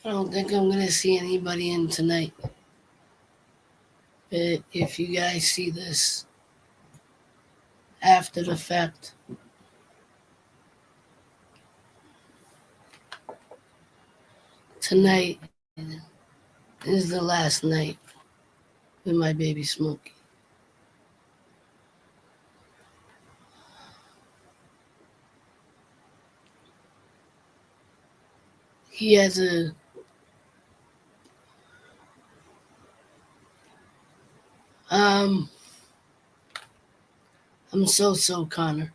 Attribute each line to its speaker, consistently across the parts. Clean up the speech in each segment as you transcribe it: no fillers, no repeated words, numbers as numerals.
Speaker 1: I don't think I'm going to see anybody in tonight. But if you guys see this after the fact, tonight is the last night with my baby Smokey. He has a um I'm so Connor.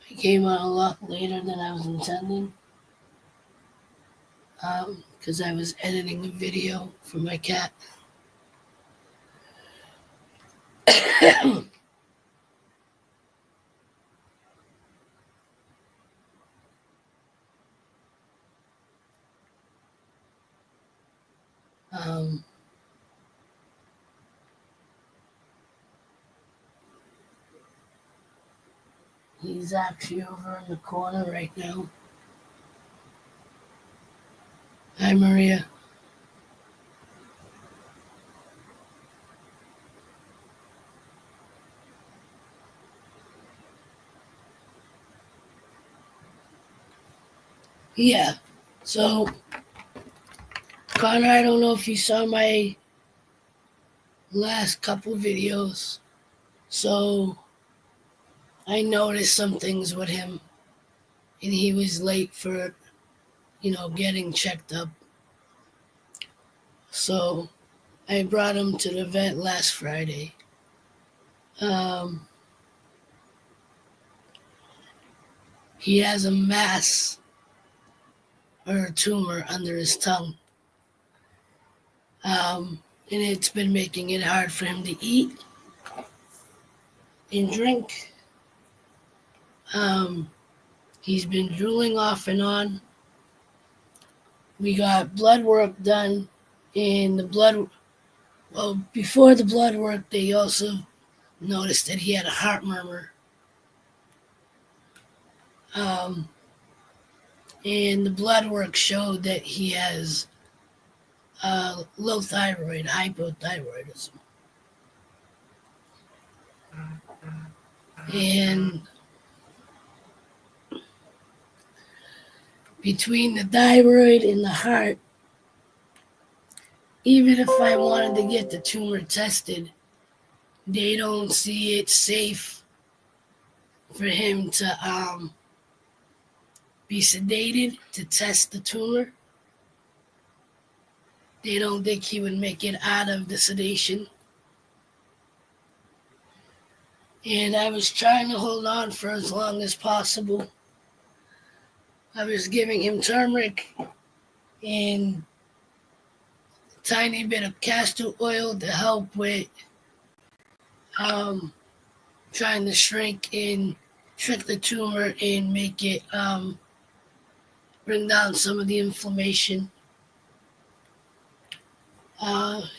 Speaker 1: It came out a lot later than I was intending. Because I was editing a video for my cat. um, he's actually over in the corner right now. Hi, Maria. Yeah. So, Connor, I don't know if you saw my last couple videos. So, I noticed some things with him, and he was late for, getting checked up. So, I brought him to the vet last Friday. Um, he has a mass or a tumor under his tongue. And it's been making it hard for him to eat and drink. Um, he's been drooling off and on. We got blood work done, and before the blood work, they also noticed that he had a heart murmur. Um, and the blood work showed that he has low thyroid, hypothyroidism. And between the thyroid and the heart, even if I wanted to get the tumor tested, they don't see it safe for him to be sedated to test the tumor. They don't think he would make it out of the sedation. And I was trying to hold on for as long as possible. I was giving him turmeric and a tiny bit of castor oil to help with um, trying to shrink the tumor and make it bring down some of the inflammation.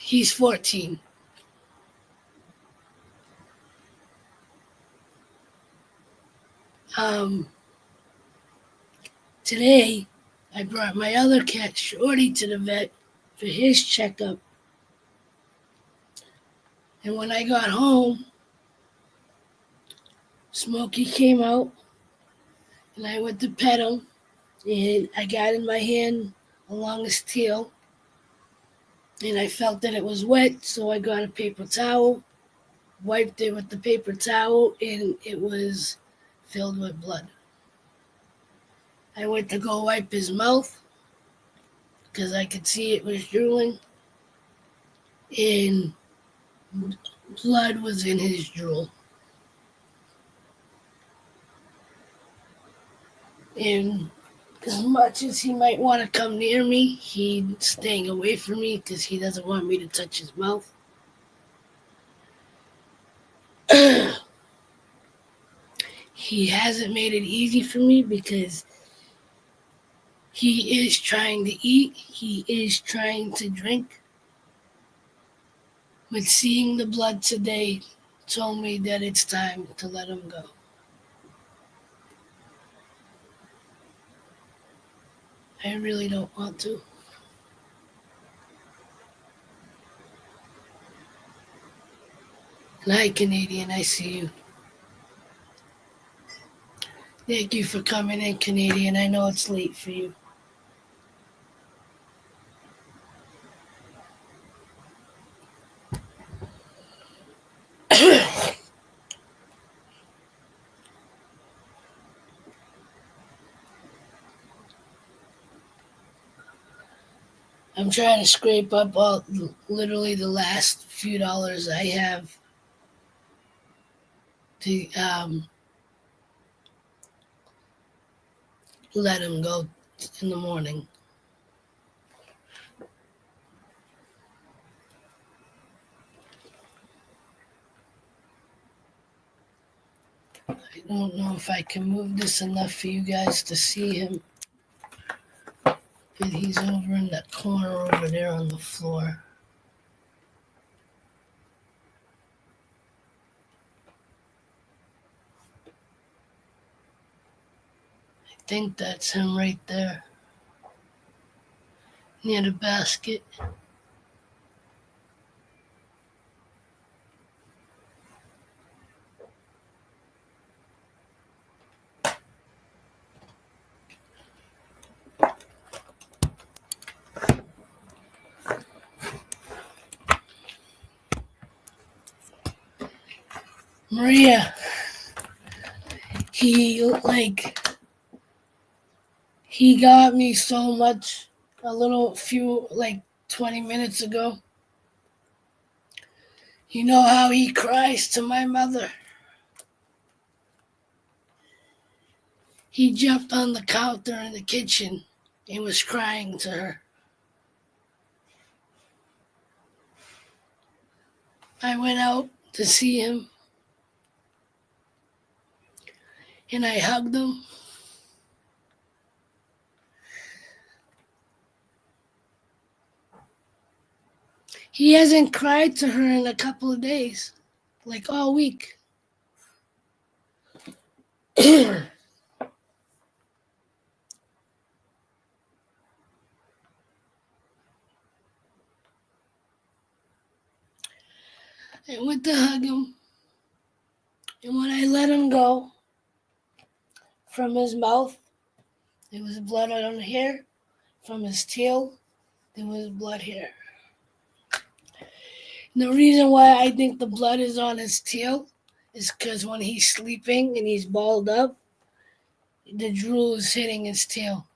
Speaker 1: He's 14. Um, Today, I brought my other cat, Shorty, to the vet for his checkup. And when I got home, Smokey came out, and I went to pet him, and I got in my hand along his tail, and I felt that it was wet, so I got a paper towel, wiped it with the paper towel, and it was filled with blood. I went to go wipe his mouth because I could see it was drooling, and blood was in his drool. And as much as he might want to come near me, he's staying away from me because he doesn't want me to touch his mouth. He hasn't made it easy for me because He is trying to eat. He is trying to drink. But seeing the blood today told me that it's time to let him go. I really don't want to. And hi, Canadian, I see you. Thank you for coming in, Canadian. I know it's late for you. I'm trying to scrape up literally the last few dollars I have to let him go in the morning. I don't know if I can move this enough for you guys to see him. But he's over in that corner over there on the floor. I think that's him right there. Near the basket. Maria, he got me so much a few 20 minutes ago. You know how he cries to my mother. He jumped on the counter in the kitchen and was crying to her. I went out to see him and I hugged him. He hasn't cried to her in a couple of days, like all week. And went to hug him. And when I let him go from his mouth, there was blood on his hair. From his tail, there was blood here. And the reason why I think the blood is on his tail is because when he's sleeping and he's balled up, the drool is hitting his tail.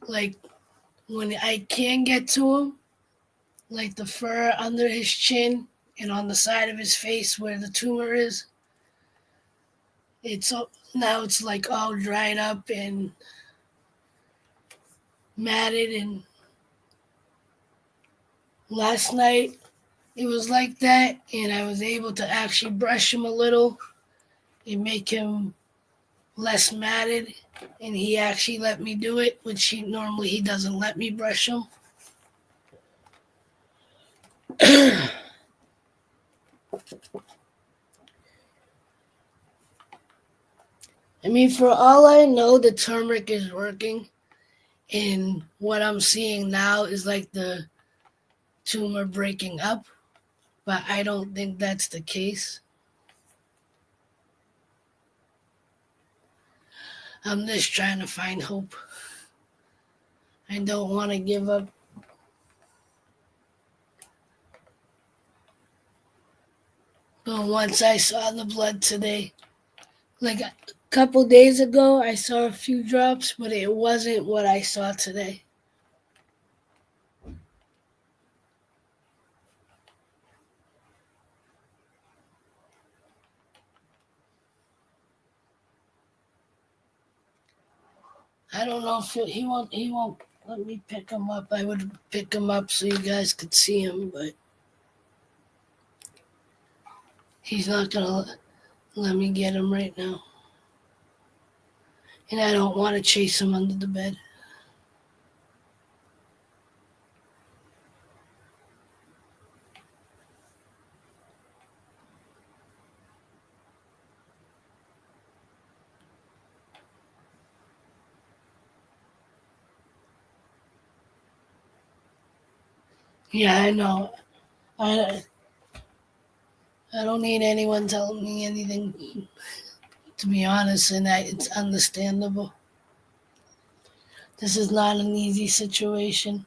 Speaker 1: Like when I can't get to him, like the fur under his chin and on the side of his face where the tumor is, now it's like all dried up and matted. And last night it was like that, and I was able to actually brush him a little and make him less matted, and he actually let me do it, which he doesn't let me brush him. I mean, for all I know, the turmeric is working, and what I'm seeing now is like the tumor breaking up, but I don't think that's the case. I'm just trying to find hope. I don't want to give up. But once I saw the blood today, like a couple days ago, I saw a few drops, but it wasn't what I saw today. I don't know if he won't let me pick him up. I would pick him up so you guys could see him, but he's not gonna Let me get him right now. And I don't want to chase him under the bed. Yeah, I know. I, I don't need anyone telling me anything, to be honest, and it's understandable. This is not an easy situation.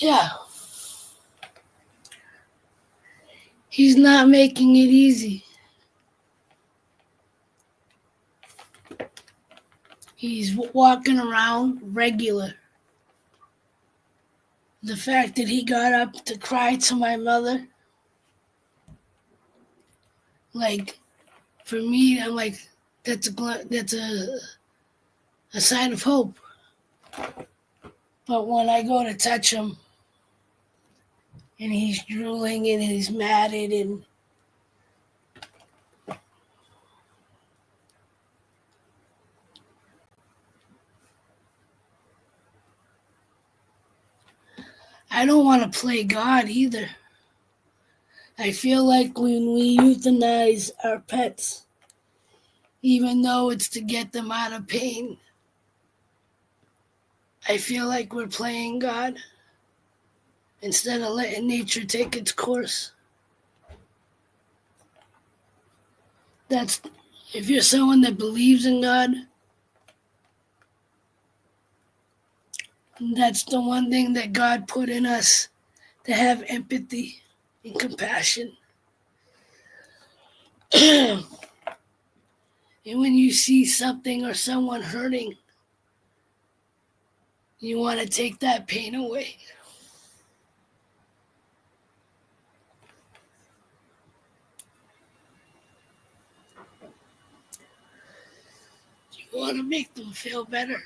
Speaker 1: Yeah, he's not making it easy. He's walking around regular. The fact that he got up to cry to my mother, like, for me, I'm like, that's a sign of hope. But when I go to touch him and he's drooling and he's matted and I don't want to play God either. I feel like when we euthanize our pets, even though it's to get them out of pain, I feel like we're playing God instead of letting nature take its course. That's if you're someone that believes in God, that's the one thing that God put in us, to have empathy and compassion. And when you see something or someone hurting, you want to take that pain away. You want to make them feel better.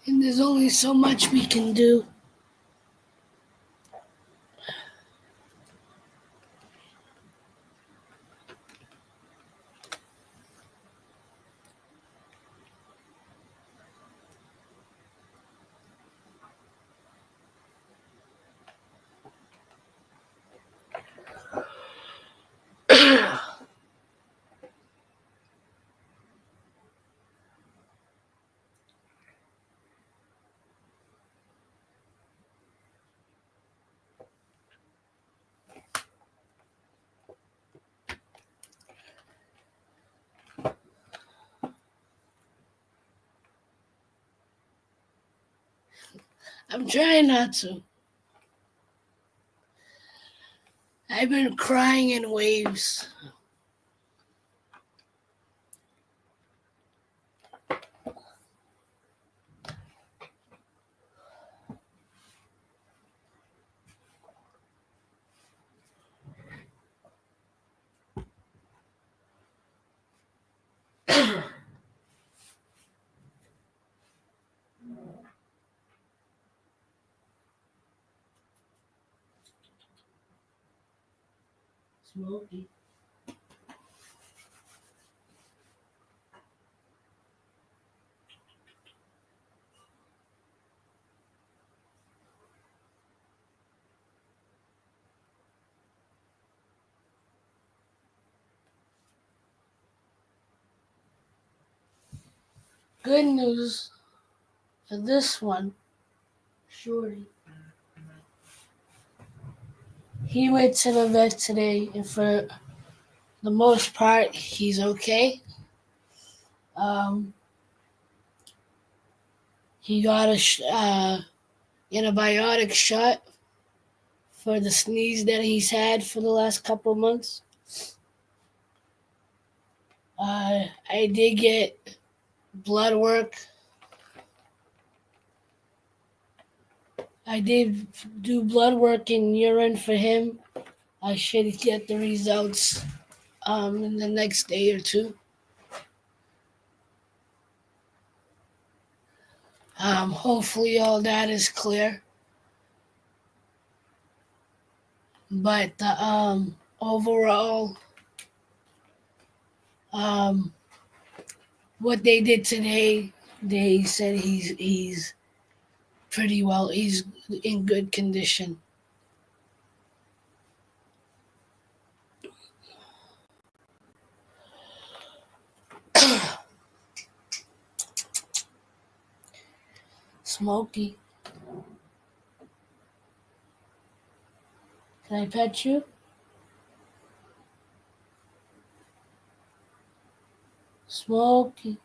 Speaker 1: And there's only so much we can do. I'm trying not to. I've been crying in waves. Smokey. Good news for this one, Shorty. He went to the vet today, and for the most part, he's okay. Um, he got a antibiotic shot for the sneeze that he's had for the last couple months. I did get blood work I did do blood work and urine for him. I should get the results in the next day or two. Hopefully all that is clear. But overall, what they did today, they said he's pretty well. He's in good condition. Smokey, can I pet you? Smokey.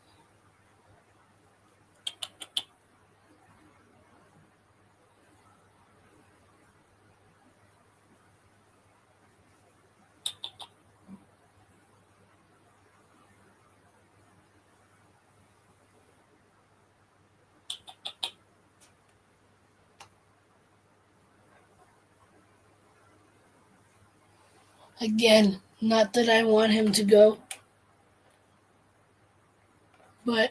Speaker 1: Again, not that I want him to go, but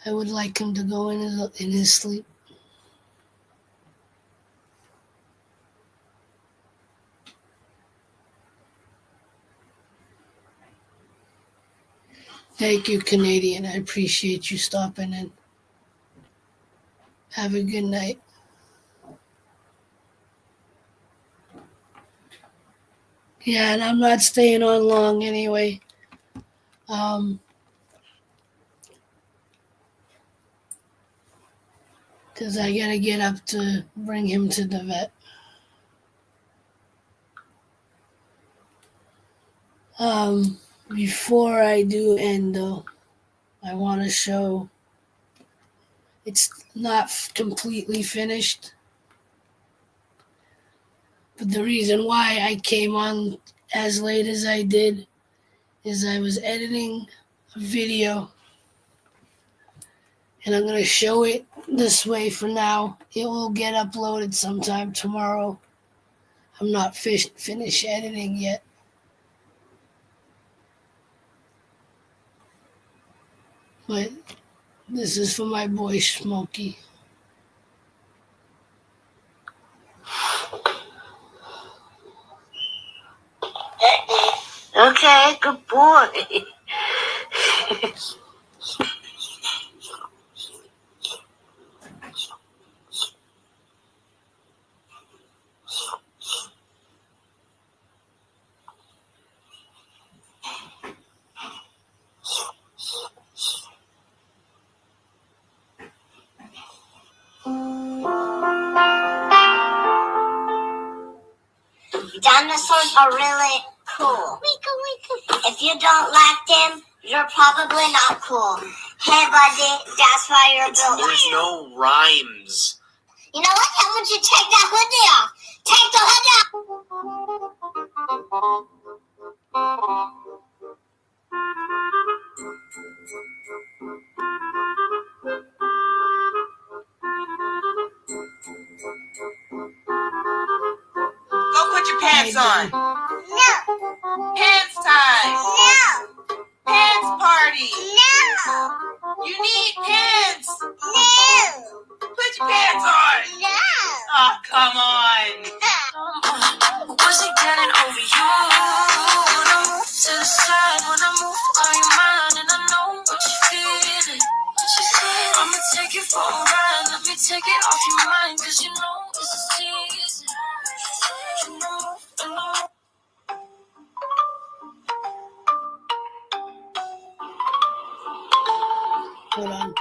Speaker 1: I would like him to go in his sleep. Thank you, Canadian. I appreciate you stopping in. Have a good night. Yeah, and I'm not staying on long anyway. Because I gotta get up to bring him to the vet. Before I do end though, I want to show it's not completely finished. But the reason why I came on as late as I did is I was editing a video and I'm going to show it this way for now. It will get uploaded sometime tomorrow. I'm not finished editing yet. But this is for my boy Smokey.
Speaker 2: Okay, good boy. Dinosaurs are really cool. If you don't like them, you're probably not cool. Hey, buddy, that's why you're built.
Speaker 3: There's no rhymes.
Speaker 2: You know what? How about you take that hoodie off? Take the hoodie off.
Speaker 3: Go put your pants on.
Speaker 2: No.
Speaker 3: Pants time.
Speaker 2: No.
Speaker 3: Pants party.
Speaker 2: No.
Speaker 3: You need pants.
Speaker 2: No.
Speaker 3: Put your pants on.
Speaker 2: No.
Speaker 3: Oh, come on.
Speaker 4: Was it getting over you? When I move to the side, when I move, are you mine? And I know what you're feeling. I'ma take you for a ride. Let me take it off your mind, 'cause you know it's a season. You know, and I
Speaker 1: Hold on.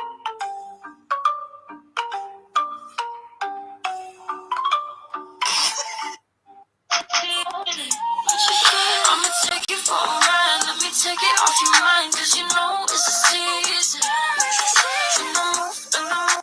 Speaker 4: I'ma take you for a ride. Let me take it off your mind, 'cause you know it's a season. You know, and I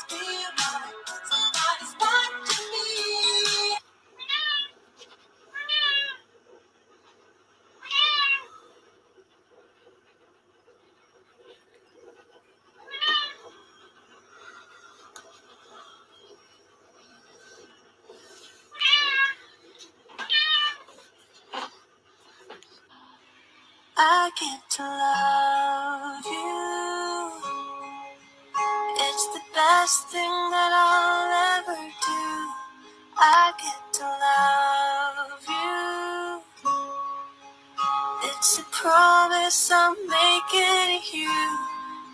Speaker 4: feel like somebody's watching me. I get to love you. It's the best thing that I'll ever do. I get to love you. It's a promise I'm making to you.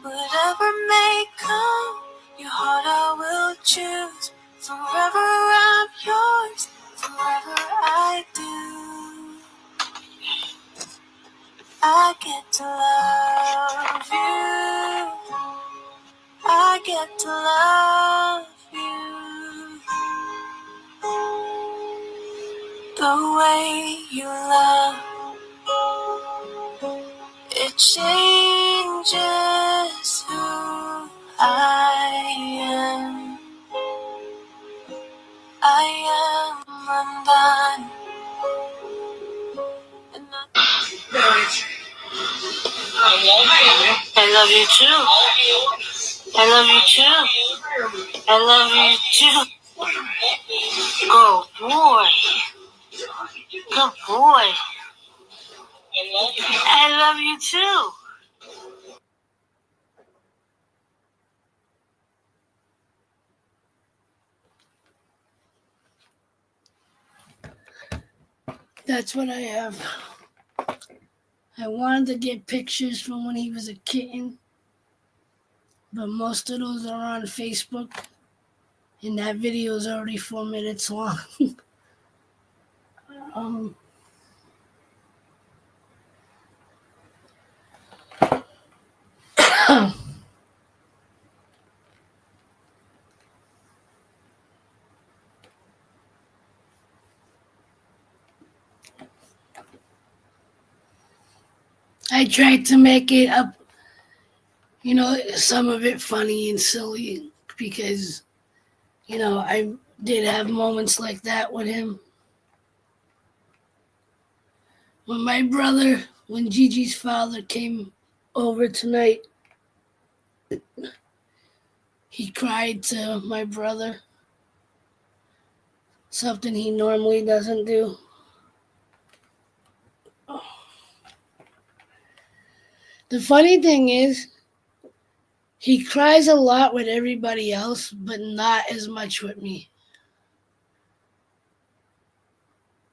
Speaker 4: Whatever may come, your heart I will choose. Forever I'm yours, forever I do. I get to love you. I get to love you. The way you love, it changes who I am. I am undone. And I love you too. I love you too. I love you too. Good boy. Good boy. I love you too.
Speaker 1: That's what I have. I wanted to get pictures from when he was a kitten, but most of those are on Facebook, and that video is already 4 minutes long. um, I tried to make it up, some of it funny and silly because, I did have moments like that with him. When Gigi's father came over tonight, he cried to my brother, something he normally doesn't do. The funny thing is, he cries a lot with everybody else, but not as much with me.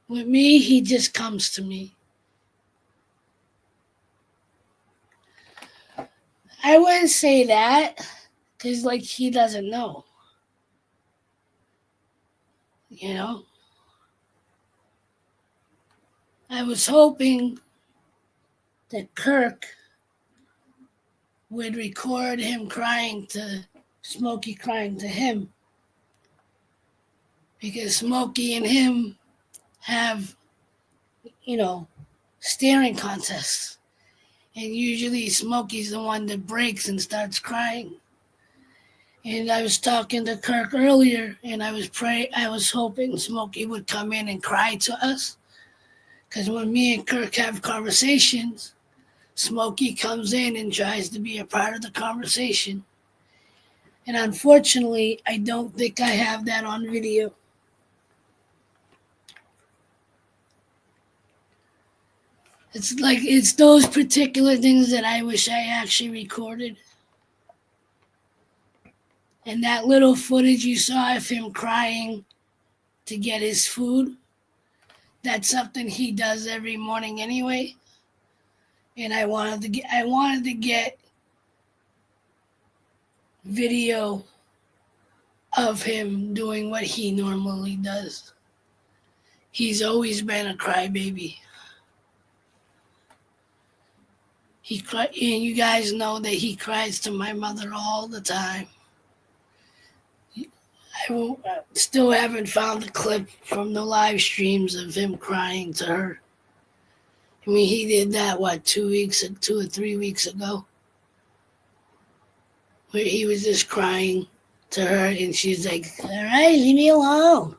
Speaker 1: With me, he just comes to me. I wouldn't say that, because, he doesn't know. I was hoping that Kirk would record him crying to Smokey crying to him, because Smokey and him have, staring contests. And usually Smokey's the one that breaks and starts crying. And I was talking to Kirk earlier, and I was hoping Smokey would come in and cry to us. Because when me and Kirk have conversations, Smokey comes in and tries to be a part of the conversation. And unfortunately, I don't think I have that on video. It's those particular things that I wish I actually recorded. And that little footage you saw of him crying to get his food, that's something he does every morning anyway. And I wanted to get video of him doing what he normally does. He's always been a crybaby. And you guys know that he cries to my mother all the time. I still haven't found the clip from the live streams of him crying to her. I mean, he did that, 2 or 3 weeks ago, where he was just crying to her, and she's like, "All right, leave me alone.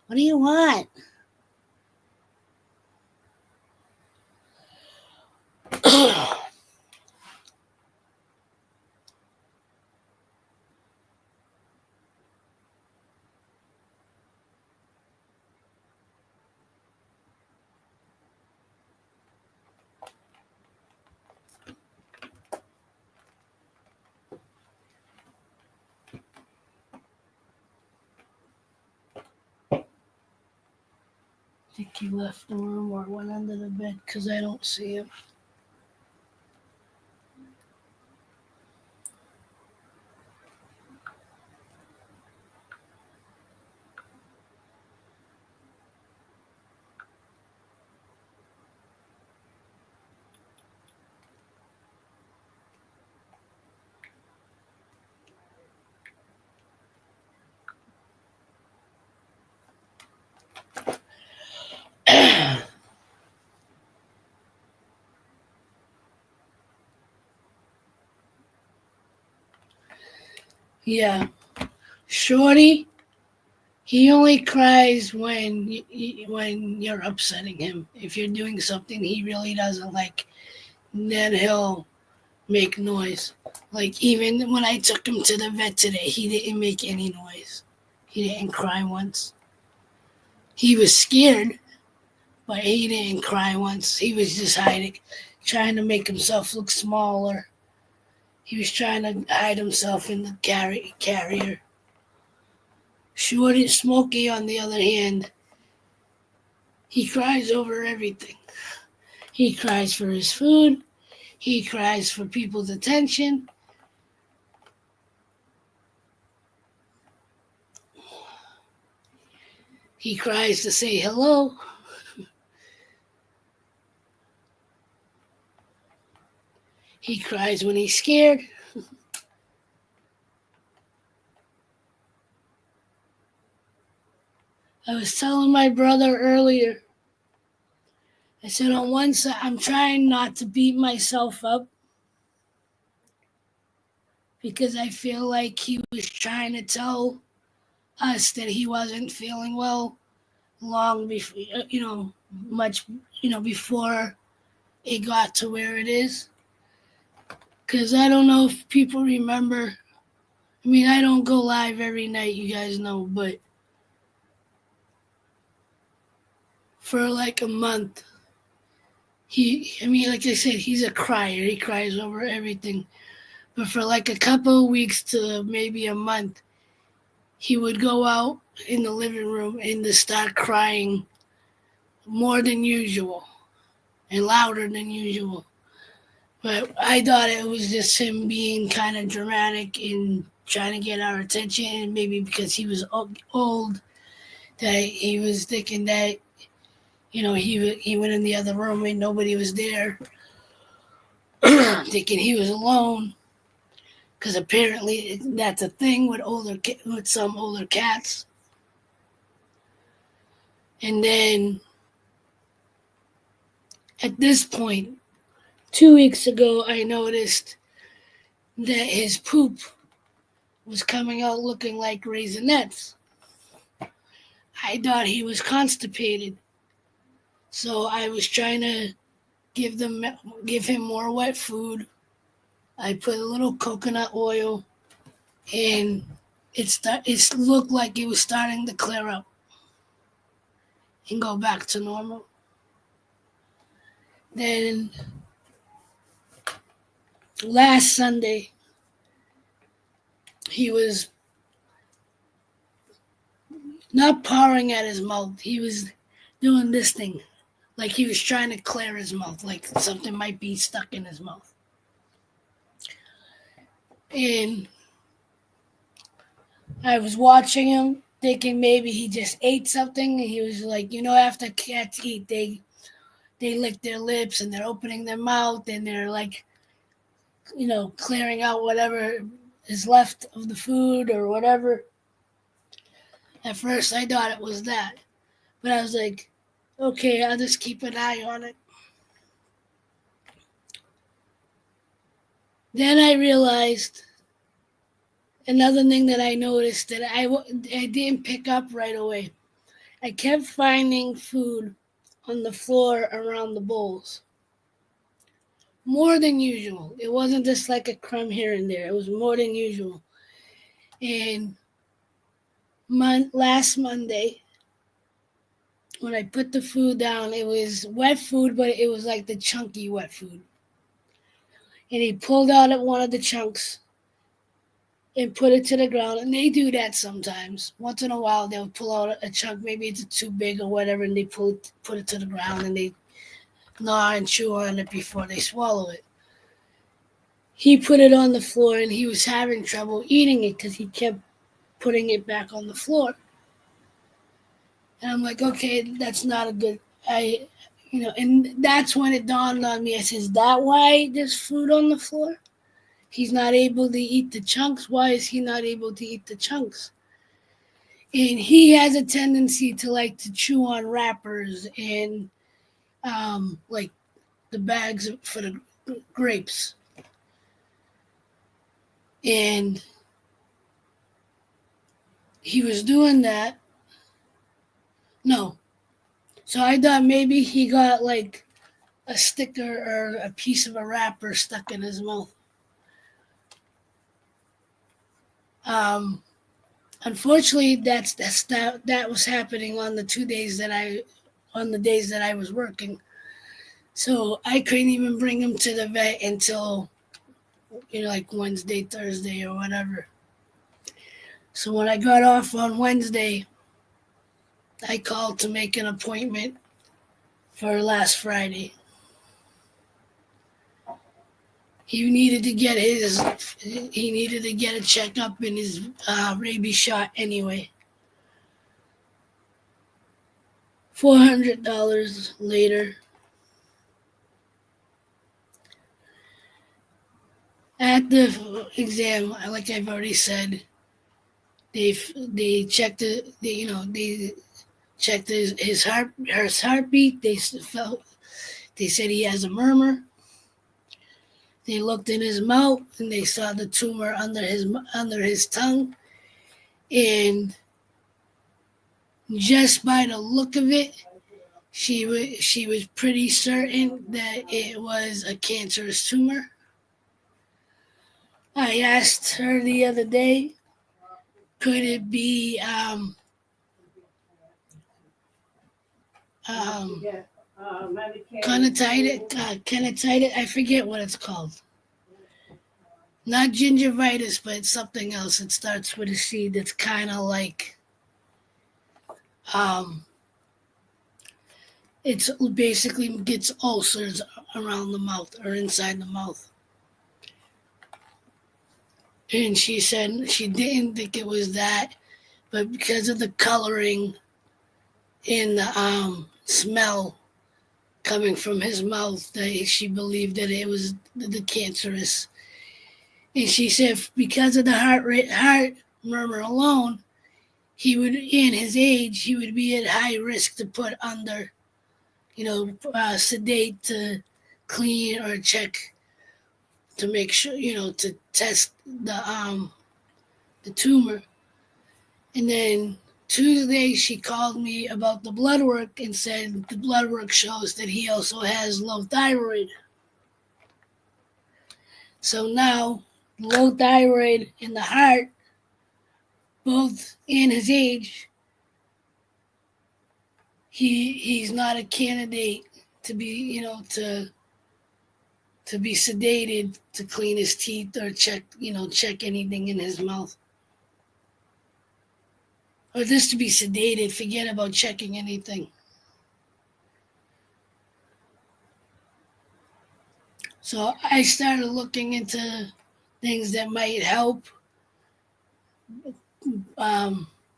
Speaker 1: What do you want?" I think he left the room or went under the bed because I don't see him. Yeah, Shorty. He only cries when you're upsetting him. If you're doing something he really doesn't like, then he'll make noise. Like even when I took him to the vet today, he didn't make any noise. He didn't cry once. He was scared, but he didn't cry once. He was just hiding, trying to make himself look smaller. He was trying to hide himself in the carrier. Shorty Smokey, on the other hand, he cries over everything. He cries for his food. He cries for people's attention. He cries to say hello. He cries when he's scared. I was telling my brother earlier, I said on one side, I'm trying not to beat myself up because I feel like he was trying to tell us that he wasn't feeling well long before, much, before it got to where it is. Because I don't know if people remember. I mean, I don't go live every night, you guys know, but for like a month, like I said, he's a crier. He cries over everything. But for like a couple of weeks to maybe a month, he would go out in the living room and to start crying more than usual and louder than usual. But I thought it was just him being kind of dramatic and trying to get our attention, and maybe because he was old, that he was thinking that, he went in the other room and nobody was there, thinking he was alone. Because apparently that's a thing with some older cats. And then at this point, 2 weeks ago, I noticed that his poop was coming out looking like raisinets. I thought he was constipated. So I was trying to give him more wet food. I put a little coconut oil, and it looked like it was starting to clear up and go back to normal. Then last Sunday, he was not pawing at his mouth. He was doing this thing, like he was trying to clear his mouth, like something might be stuck in his mouth. And I was watching him, thinking maybe he just ate something. And he was like, after cats eat, they lick their lips and they're opening their mouth and they're like, clearing out whatever is left of the food or whatever. At first, I thought it was that. But I was like, okay, I'll just keep an eye on it. Then I realized Another thing that I noticed that I didn't pick up right away. I kept finding food on the floor around the bowls. More than usual. It wasn't just like a crumb here and there. It was more than usual. And last Monday, when I put the food down, it was wet food, but it was like the chunky wet food. And he pulled out at one of the chunks and put it to the ground. And they do that sometimes. Once in a while, they'll pull out a chunk, maybe it's too big or whatever, and they put it to the ground and they gnaw and chew on it before they swallow it. He put it on the floor and he was having trouble eating it because he kept putting it back on the floor. And I'm like, okay, that's not a good. And that's when it dawned on me. I said, is that why there's food on the floor? He's not able to eat the chunks. Why is he not able to eat the chunks? And he has a tendency to like to chew on wrappers and like the bags for the grapes. And he was doing that. No. So I thought maybe he got like a sticker or a piece of a wrapper stuck in his mouth. Unfortunately, that was happening on the days that I was working. So I couldn't even bring him to the vet until like Wednesday, Thursday, or whatever. So when I got off on Wednesday, I called to make an appointment for last Friday. He needed to get a checkup and his rabies shot anyway. $400 later. At the exam, like I've already said, they checked they checked his heartbeat. They said he has a murmur. They looked in his mouth and they saw the tumor under his tongue, and just by the look of it, she was pretty certain that it was a cancerous tumor. I asked her the other day, could it be Conititis? I forget what it's called. Not gingivitis, but it's something else. It starts with a C. That's kind of like it's basically gets ulcers around the mouth or inside the mouth. And she said she didn't think it was that, but because of the coloring and the smell coming from his mouth, that she believed that it was the cancerous. And she said because of the heart murmur alone, he would, in his age, he would be at high risk to put under, sedate to clean or check to make sure, to test the tumor. And then Tuesday, she called me about the blood work and said the blood work shows that he also has low thyroid. So now, low thyroid and the heart, both in his age, he's not a candidate to be, to be sedated to clean his teeth or check anything in his mouth. Or just to be sedated, forget about checking anything. So I started looking into things that might help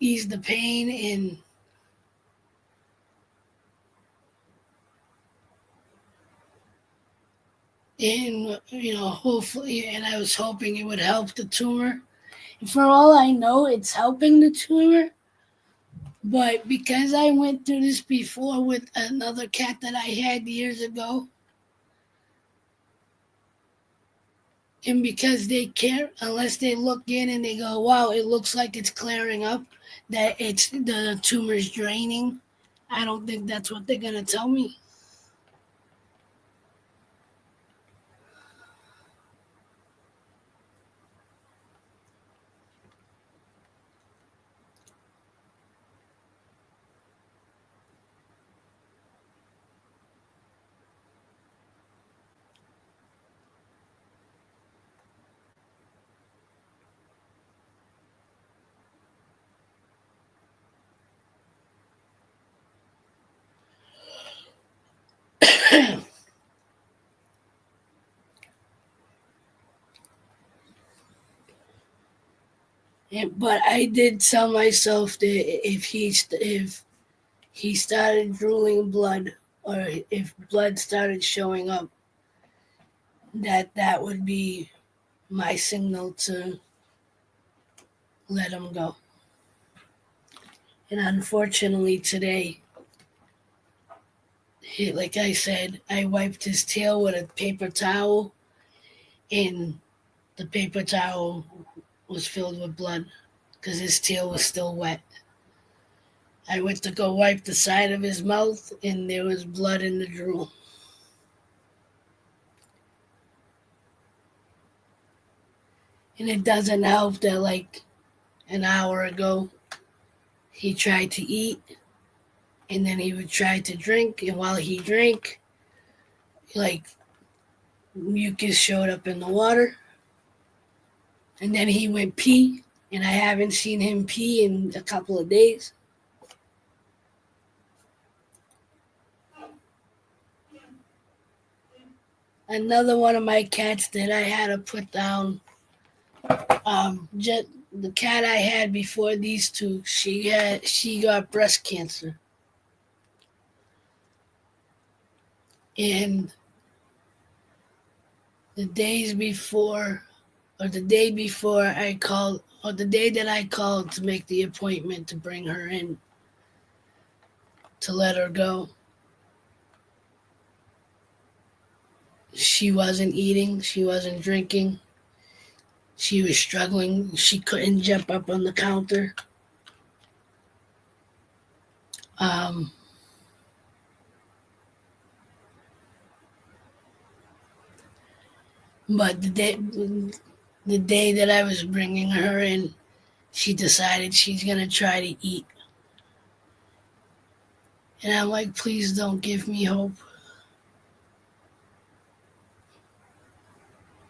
Speaker 1: ease the pain and hopefully, and I was hoping it would help the tumor. And for all I know, it's helping the tumor. But because I went through this before with another cat that I had years ago, And because they care, unless they look in and they go, wow, it looks like it's clearing up, that it's the tumor's draining, I don't think that's what they're going to tell me. But I did tell myself that if he started drooling blood, or if blood started showing up, that would be my signal to let him go. And unfortunately today, like I said, I wiped his tail with a paper towel, and the paper towel was filled with blood because his tail was still wet. I went to go wipe the side of his mouth, and there was blood in the drool. And it doesn't help that, like, an hour ago, he tried to eat, and then he would try to drink, and while he drank, like, mucus showed up in the water, and then he went pee, and I haven't seen him pee in a couple of days. Another one of my cats that I had to put down, the cat I had before these two, she got breast cancer, and the days before, or the day before I called, or the day that I called to make the appointment to bring her in to let her go, she wasn't eating, she wasn't drinking, she was struggling, she couldn't jump up on the counter. But the day that I was bringing her in, she decided she's going to try to eat. And I'm like, please don't give me hope.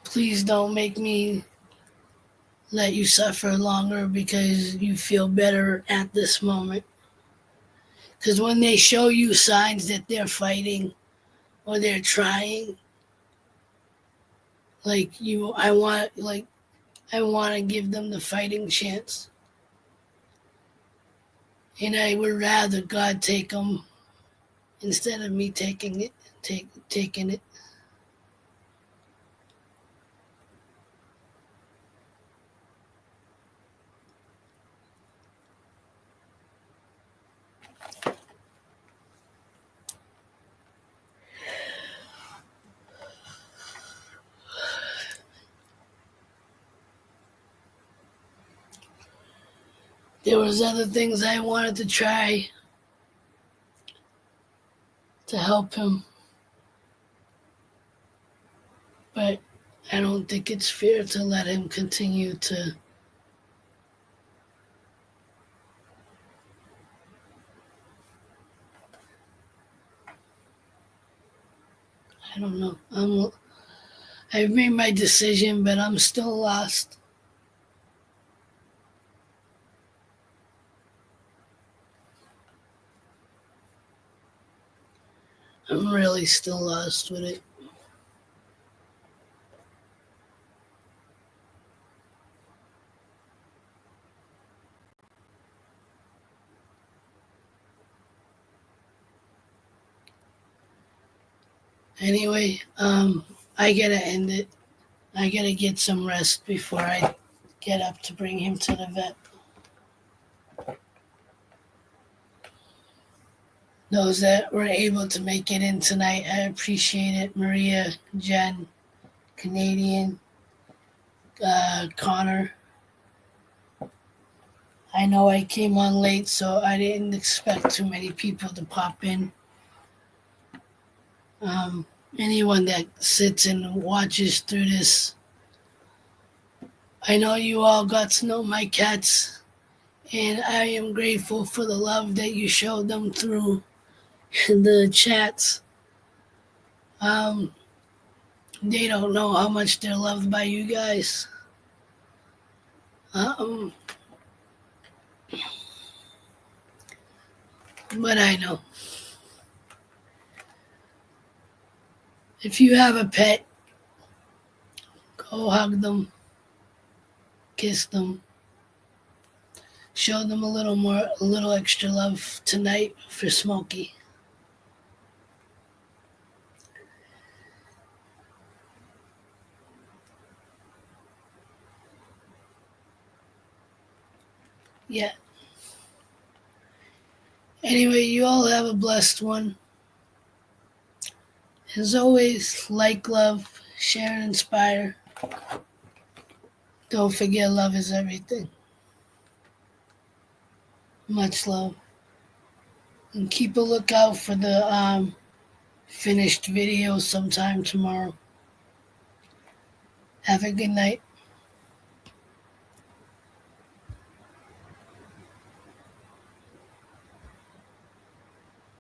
Speaker 1: Please don't make me let you suffer longer because you feel better at this moment. Because when they show you signs that they're fighting or they're trying, I want to give them the fighting chance. And I would rather God take them instead of me taking it. There was other things I wanted to try to help him, but I don't think it's fair to let him continue to I don't know. I've made my decision, but I'm still lost. I'm really still lost with it. Anyway, I gotta end it. I gotta get some rest before I get up to bring him to the vet. Those that were able to make it in tonight, I appreciate it. Maria, Jen, Canadian, Connor. I know I came on late, so I didn't expect too many people to pop in. Anyone that sits and watches through this, I know you all got to know my cats, and I am grateful for the love that you showed them through the chats. They don't know how much they're loved by you guys. But I know. If you have a pet, go hug them, kiss them, show them a little extra love tonight for Smokey. Yeah. Anyway, you all have a blessed one. As always, like, love, share, and inspire. Don't forget, love is everything. Much love. And keep a lookout for the finished video sometime tomorrow. Have a good night.